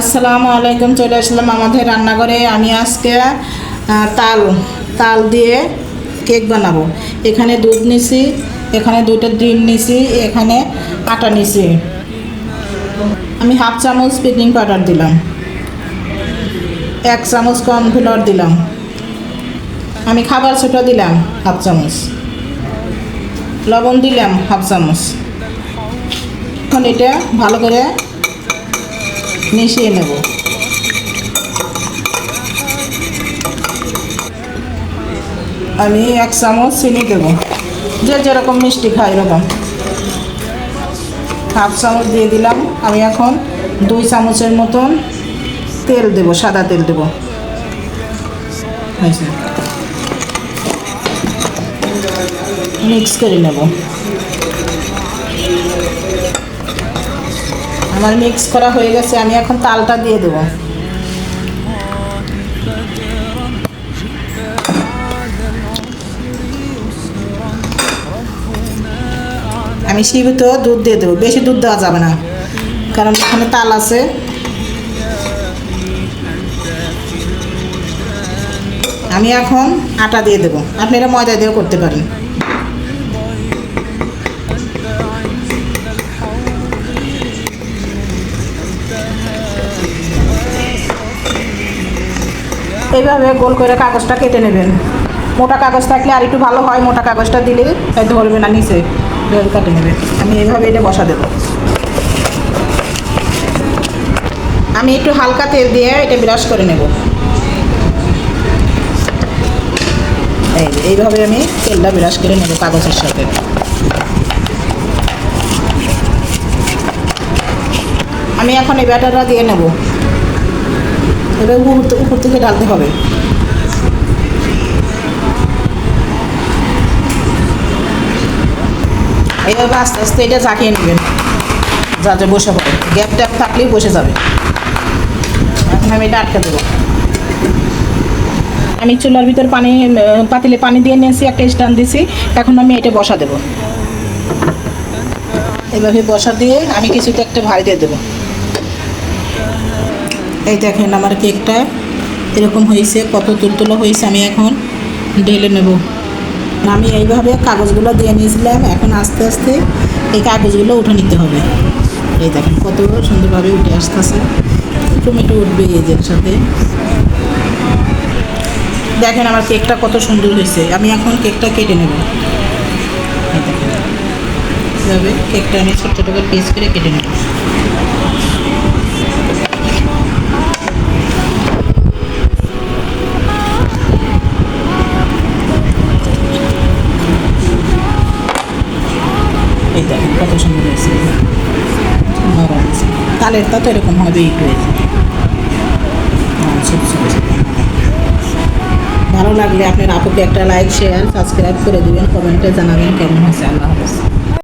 আসসালামু আলাইকুম। চলে আসলাম আমাদের রান্নাঘরে। আমি আজকে তাল তাল দিয়ে কেক বানাবো। এখানে দুধ নিছি, এখানে দুটো ডিম নিছি, এখানে আটা নিছি। আমি হাফ চামচ বেকিং পাউডার দিলাম, 1 চামচ কর্নফ্লাওয়ার দিলাম, আমি খাবার সোডা দিলাম হাফ চামচ, লবণ দিলাম হাফ চামচ। এখন এটা ভালো করে মিশিয়ে নেব। আমি 1 চামচ চিনি দেব, যে যেরকম মিষ্টি খাই এরকম। হাফ চামচ দিয়ে দিলাম। আমি এখন 2 চামচের মতন তেল দেব, সাদা তেল দেব। মিক্স করে নেব। আমার মিক্স করা হয়ে গেছে। আমি এখন তালটা দিয়ে দেব। আমি সীমিত দুধ দিয়ে দেবো, বেশি দুধ দেওয়া যাবে না, কারণ এখানে তাল আছে। আমি এখন আটা দিয়ে দেবো, আপনারা ময়দা দিয়েও করতে পারেন। এইভাবে গোল করে কাগজটা কেটে নেবেন। মোটা কাগজ থাকলে আর একটু ভালো হয়, মোটা কাগজটা দিলে ধরবে না, নিচে ধরে কাটে নেবে। আমি এইভাবে এটা বসা দেব। আমি একটু হালকা তেল দিয়ে এটা ব্রাশ করে নেব। এইভাবে আমি তেলটা ব্রাশ করে নেব কাগজের সাথে। আমি এখন এই ব্যাটারটা দিয়ে নেব। এবার উপর থেকে ঢালতে হবে। এইভাবে আস্তে আস্তে এটা ঝাঁকিয়ে নেবেন, যাতে বসে পড়ে। গ্যাপ ট্যাপ থাকলেই বসে যাবে। এখন আমি এটা আটকে দেবো। আমি চুলার ভিতর পাতিলে পানি দিয়ে নিয়েছি, একটা স্ট্যান্ড দিয়েছি। এখন আমি এটা বসা দেবো। এইভাবে বসা দিয়ে আমি কিছুতে একটা ভাই দিয়ে দেবো। এই দেখেন আমার কেকটা এরকম হয়েছে, কত তুলতুলো হয়েছে। আমি এখন ঢেলে নেব। আমি এইভাবে কাগজগুলো দিয়ে নিয়েছিলাম। এখন আস্তে আস্তে এই কাগজগুলো উঠে নিতে হবে। এই দেখেন কত সুন্দরভাবে উঠে আসতেছে। টমেটো উঠবে এদের সাথে। দেখেন আমার কেকটা কত সুন্দর হয়েছে। আমি এখন কেকটা কেটে নেব। এই দেখেন এভাবে কেকটা আমি ছোটো ছোটো করে পিস করে কেটে নেব। এই দেখেন কত সুন্দর হয়েছে, নরম হয়েছে। তালেরটা তো এরকম হবে, একটু হয়েছে। ভালো লাগলে আপনার আপুকে একটা লাইক, শেয়ার, সাবস্ক্রাইব করে দেবেন, কমেন্টে জানাবেন কেমন হয়েছে। আল্লাহ হাফেজ।